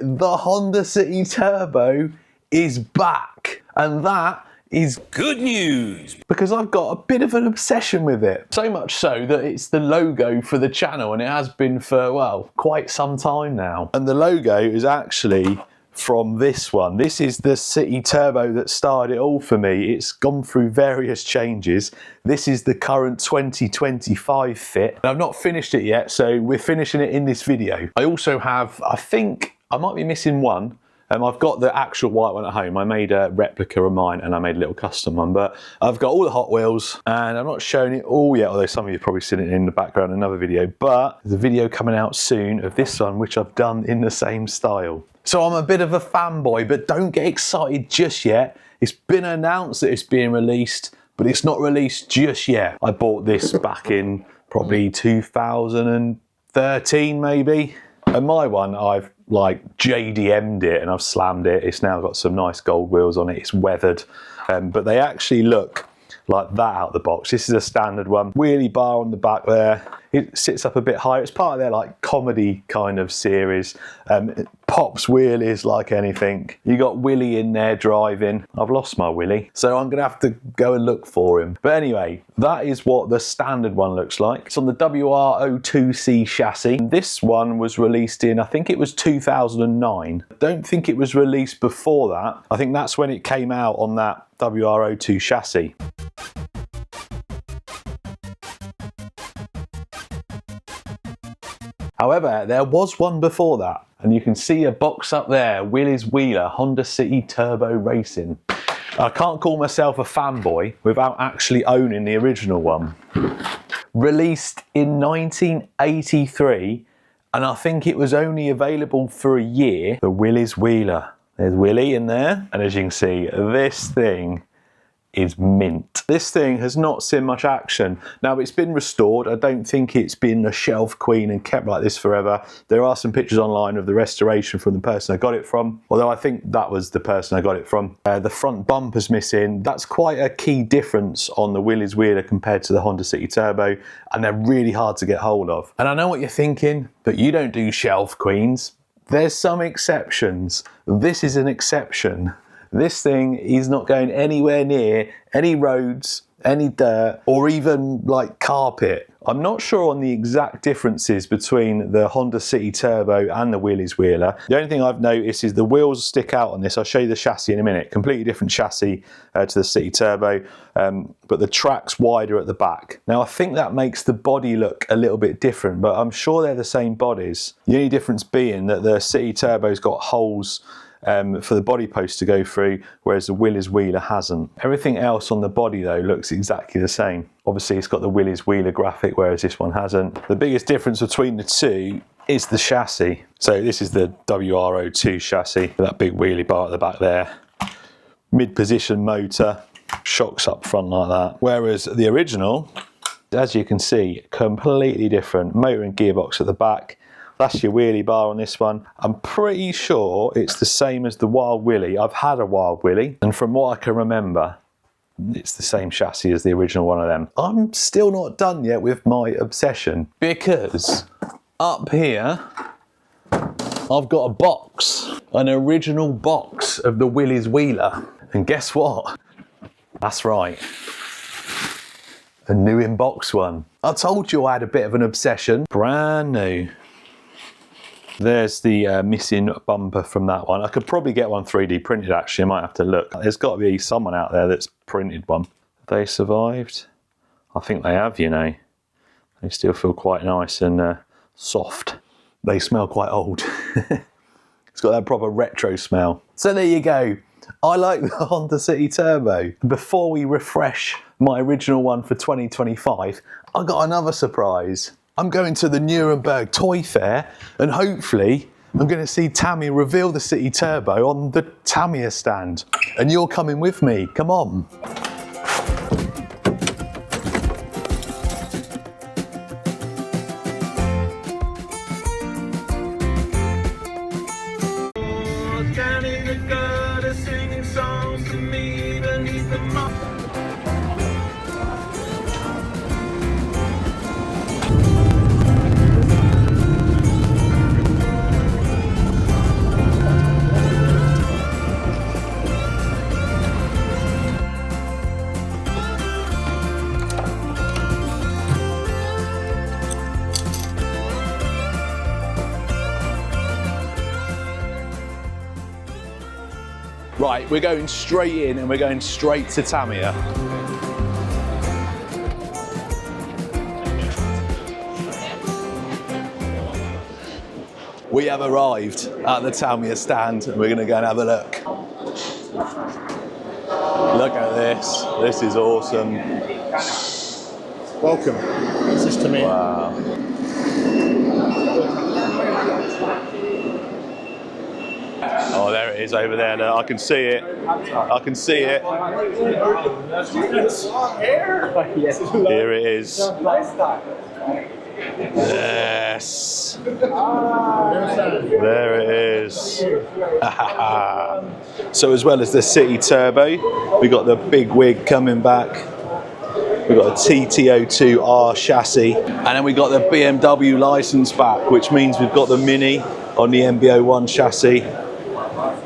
the Honda City Turbo is back, and that is good news because I've got a bit of an obsession with it. So much so that it's the logo for the channel, and it has been for, well, quite some time now. And the logo is actually from this one. This is the City Turbo that started it all for me. It's gone through various changes. This is the current 2025 fit. And I've not finished it yet, so we're finishing it in this video. I also have, I think I might be missing one. I've got the actual white one at home. I made a replica of mine and I made a little custom one, but I've got all the Hot Wheels and I'm not showing it all yet, although some of you have probably seen it in the background in another video, but there's a video coming out soon of this one, which I've done in the same style. So I'm a bit of a fanboy, but don't get excited just yet. It's been announced that it's being released, but it's not released just yet. I bought this back in probably 2013 maybe. And my one, I've like JDM'd it and I've slammed it. It's now got some nice gold wheels on it. It's weathered, but they actually look like that out the box. This is a standard one. Wheelie bar on the back there. It sits up a bit higher. It's part of their like comedy kind of series. It pops wheelies like anything. You got Willie in there driving. I've lost my Willie, so I'm gonna have to go and look for him. But anyway, that is what the standard one looks like. It's on the WR02C chassis. This one was released in, I think it was 2009. I don't think it was released before that. I think that's when it came out on that WR02 chassis. However, there was one before that, and you can see a box up there, Willys Wheeler Honda City Turbo Racing. I can't call myself a fanboy without actually owning the original one. Released in 1983, and I think it was only available for a year. The Willys Wheeler. There's Willie in there, and as you can see, this thing is mint. This thing has not seen much action. Now, it's been restored. I don't think it's been a shelf queen and kept like this forever. There are some pictures online of the restoration from the person I got it from, although I think that was the person I got it from. The front bumper's missing. That's quite a key difference on the Willys Wheeler compared to the Honda City Turbo, and they're really hard to get hold of. And I know what you're thinking, but you don't do shelf queens. There's some exceptions. This is an exception. This thing is not going anywhere near any roads, any dirt, or even like carpet. I'm not sure on the exact differences between the Honda City Turbo and the Willys Wheeler. The only thing I've noticed is the wheels stick out on this. I'll show you the chassis in a minute. Completely different chassis to the City Turbo, but the track's wider at the back. Now, I think that makes the body look a little bit different, but I'm sure they're the same bodies. The only difference being that the City Turbo's got holes for the body post to go through, whereas the Willys Wheeler hasn't. Everything else on the body though looks exactly the same. Obviously it's got the Willys Wheeler graphic, whereas this one hasn't. The biggest difference between the two is the chassis. So this is the WR02 chassis, that big wheelie bar at the back there. Mid-position motor, shocks up front like that. Whereas the original, as you can see, completely different. Motor and gearbox at the back. That's your wheelie bar on this one. I'm pretty sure it's the same as the Wild Willie. I've had a Wild Willie, and from what I can remember, it's the same chassis as the original one of them. I'm still not done yet with my obsession, because up here, I've got a box, an original box of the Willys Wheeler. And guess what? That's right. A new in-box one. I told you I had a bit of an obsession. Brand new. There's the missing bumper from that one. I could probably get one 3D printed actually, I might have to look. There's got to be someone out there that's printed one. Have they survived? I think they have, you know. They still feel quite nice and soft. They smell quite old. It's got that proper retro smell. So there you go. I like the Honda City Turbo. Before we refresh my original one for 2025, I got another surprise. I'm going to the Nuremberg Toy Fair, and hopefully I'm going to see Tamiya reveal the City Turbo on the Tamiya stand. And you're coming with me, come on. Right, we're going straight in and we're going straight to Tamiya. We have arrived at the Tamiya stand and we're going to go and have a look. Look at this. This is awesome. Welcome. This is Tamiya. Wow. Oh, there it is over there. Look, I can see it. I can see it. Here it is. Yes. There it is. So as well as the City Turbo, we got the big wig coming back. We've got a TT02R chassis. And then we got the BMW license back, which means we've got the Mini on the MB01 chassis.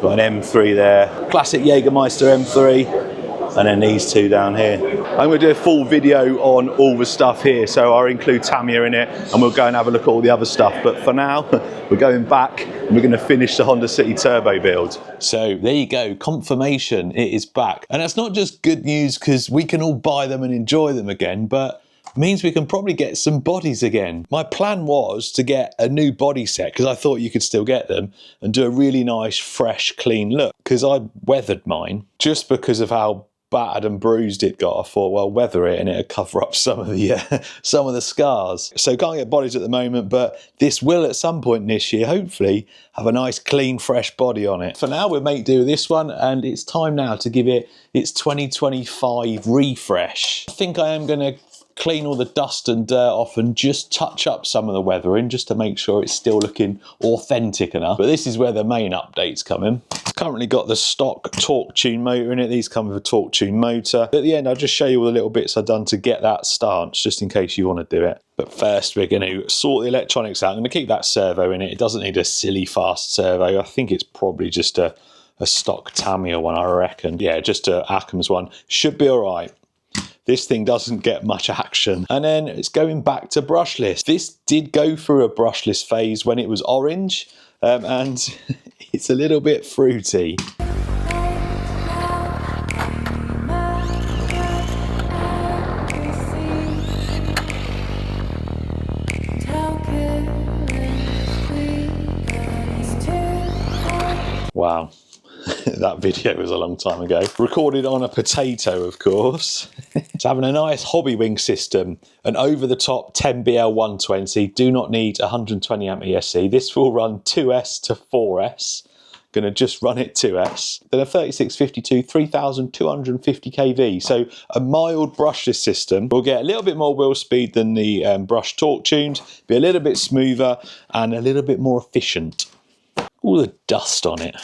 Got an M3 there. Classic Jägermeister M3. And then these two down here. I'm going to do a full video on all the stuff here, so I'll include Tamiya in it and we'll go and have a look at all the other stuff. But for now, we're going back and we're going to finish the Honda City Turbo build. So there you go, confirmation, it is back. And that's not just good news because we can all buy them and enjoy them again, but means we can probably get some bodies again. My plan was to get a new body set because I thought you could still get them and do a really nice, fresh, clean look because I weathered mine just because of how battered and bruised it got. I thought, well, weather it and it'll cover up some of the scars. So can't get bodies at the moment, but this will at some point this year hopefully have a nice clean fresh body on it. For now we'll make do with this one and it's time now to give it its 2025 refresh. I think I am going to clean all the dust and dirt off and just touch up some of the weathering just to make sure it's still looking authentic enough. But this is where the main updates come in. Currently got the stock torque tune motor in it. These come with a torque tune motor. At the end I'll just show you all the little bits I've done to get that stance just in case you want to do it. But first we're going to sort the electronics out. I'm going to keep that servo in it. It doesn't need a silly fast servo. I think it's probably just a stock Tamiya one, I reckon. Yeah, just a Ackham's one. Should be alright. This thing doesn't get much action. And then it's going back to brushless. This did go through a brushless phase when it was orange, and it's a little bit fruity. Wow. That video was a long time ago. Recorded on a potato, of course. It's having a nice hobby wing system. An over-the-top 10BL120. Do not need 120 amp ESC. This will run 2S to 4S. Gonna just run it 2S. Then a 3652, 3250 kV. So a mild brushless system. We'll get a little bit more wheel speed than the brush torque tuned. Be a little bit smoother and a little bit more efficient. All the dust on it.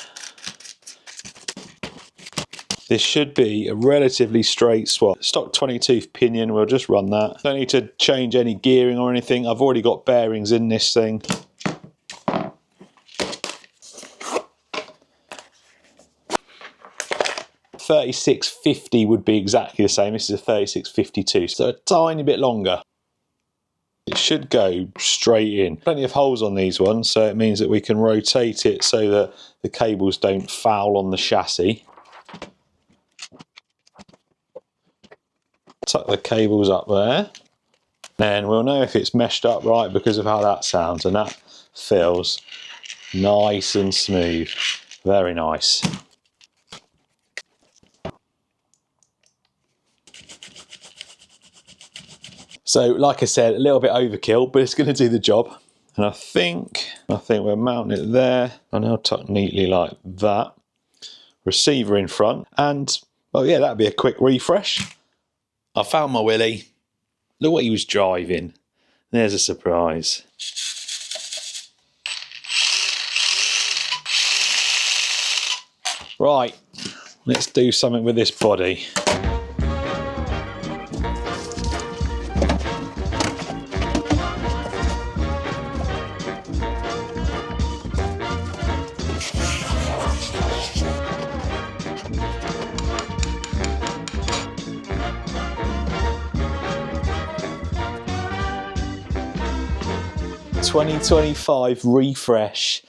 This should be a relatively straight swap. Stock 20-tooth pinion, we'll just run that. Don't need to change any gearing or anything. I've already got bearings in this thing. .3650 would be exactly the same. This is a 3652, so a tiny bit longer. It should go straight in. Plenty of holes on these ones, so it means that we can rotate it so that the cables don't foul on the chassis. Tuck the cables up there. Then we'll know if it's meshed up right because of how that sounds, and that feels nice and smooth. Very nice. So, like I said, a little bit overkill, but it's going to do the job. And I think we're mounting it there. And I'll tuck neatly like that. Receiver in front. And, well, yeah, that'd be a quick refresh. I found my Willie. Look what he was driving. There's a surprise. Right, let's do something with this body. ...2025 refresh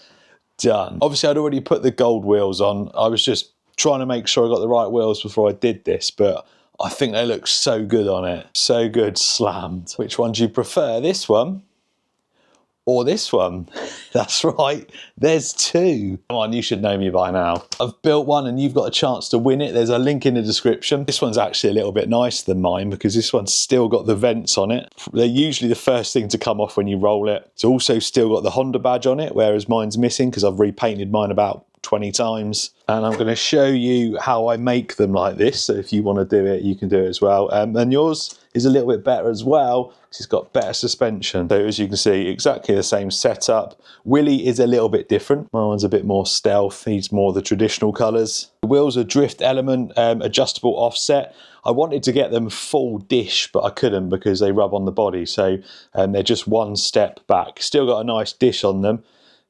done. Obviously I'd already put the gold wheels on. I was just trying to make sure I got the right wheels before I did this, but I think they look so good on it. So good slammed. Which one do you prefer? This one or this one? That's right, there's two. Come on, you should know me by now. I've built one and you've got a chance to win it. There's a link in the description. This one's actually a little bit nicer than mine because this one's still got the vents on it. They're usually the first thing to come off when you roll it. It's also still got the Honda badge on it, whereas mine's missing because I've repainted mine about 20 times. And I'm going to show you how I make them like this, so if you want to do it, you can do it as well. And yours is a little bit better as well because it's got better suspension. So as you can see, exactly the same setup. Willie is a little bit different. My one's a bit more stealth. He's more the traditional colours. The wheels are drift element, adjustable offset. I wanted to get them full dish, but I couldn't because they rub on the body. So they're just one step back. Still got a nice dish on them.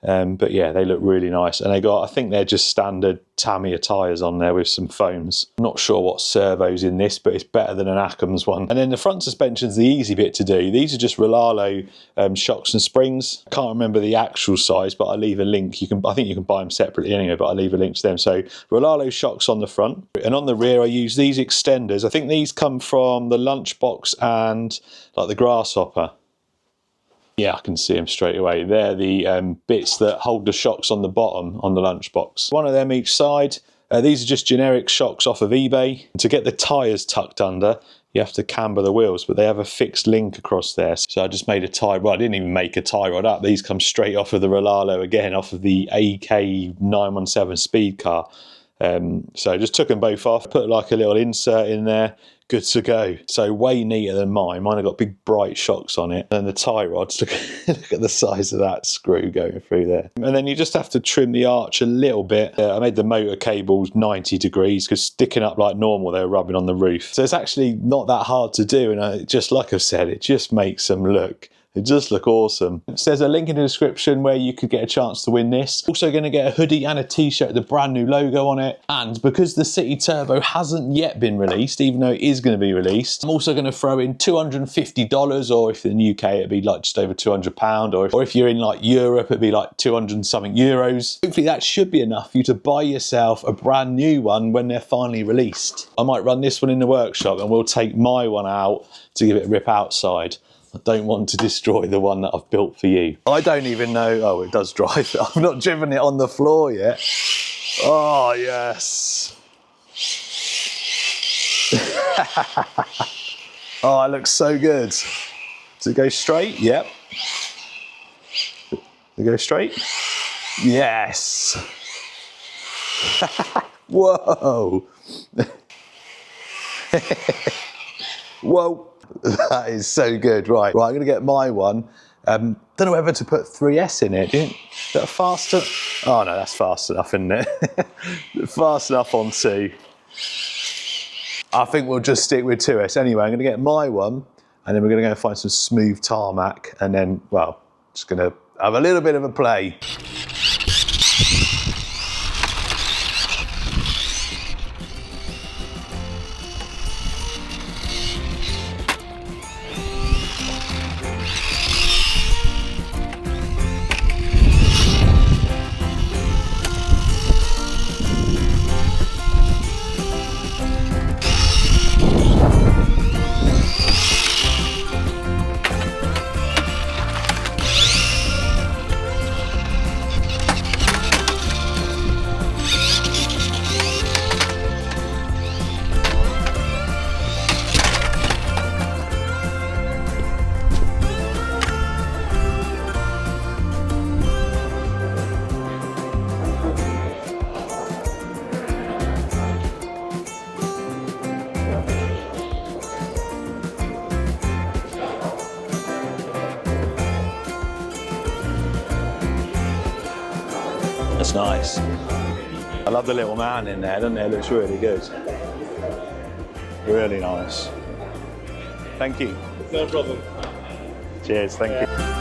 But yeah, they look really nice. And they got, I think they're just standard Tamiya tyres on there with some foams. I'm not sure what servo's in this, but it's better than an Ackham's one. And then the front suspension's the easy bit to do. These are just Rolalo shocks and springs. I can't remember the actual size, but I'll leave a link. I think you can buy them separately anyway, but I'll leave a link to them. So Rolalo shocks on the front. And on the rear, I use these extenders. I think these come from the Lunchbox and like the Grasshopper. Yeah, I can see them straight away. They're the bits that hold the shocks on the bottom on the Lunchbox. One of them each side. These are just generic shocks off of eBay. To get the tyres tucked under, you have to camber the wheels, but they have a fixed link across there. So I just made a tie rod. I didn't even make a tie rod up. These come straight off of the Rolalo, again, off of the AK 917 speed car. So I just took them both off, put like a little insert in there, good to go. So way neater than mine. Mine have got big bright shocks on it. And the tie rods, look at the size of that screw going through there. And then you just have to trim the arch a little bit. I made the motor cables 90 degrees because sticking up like normal, they were rubbing on the roof. So it's actually not that hard to do. And just like I've said, it just makes them look. It just look awesome. So there's a link in the description where you could get a chance to win this. Also going to get a hoodie and a t-shirt with the brand new logo on it. And because the City Turbo hasn't yet been released, even though it is going to be released, I'm also going to throw in $250, or if in the UK it'd be like just over £200, or if you're in like Europe it'd be like 200 and something euros. Hopefully that should be enough for you to buy yourself a brand new one when they're finally released. I might run this one in the workshop and we'll take my one out to give it a rip outside. I don't want to destroy the one that I've built for you. I don't even know, oh, it does drive. I've not driven it on the floor yet. Oh, yes. Oh, it looks so good. Does it go straight? Yep. Does it go straight? Yes. Whoa. Whoa. That is so good. Right, I'm going to get my one. Don't know whether to put 3S in it. Is that faster? Oh no, that's fast enough, isn't it? Fast enough on 2. I think we'll just stick with 2S. Anyway, I'm going to get my one, and then we're going to go find some smooth tarmac, and then, well, just going to have a little bit of a play. That's nice. I love the little man in there, doesn't it? It looks really good. Really nice. Thank you. No problem. Cheers, thank you.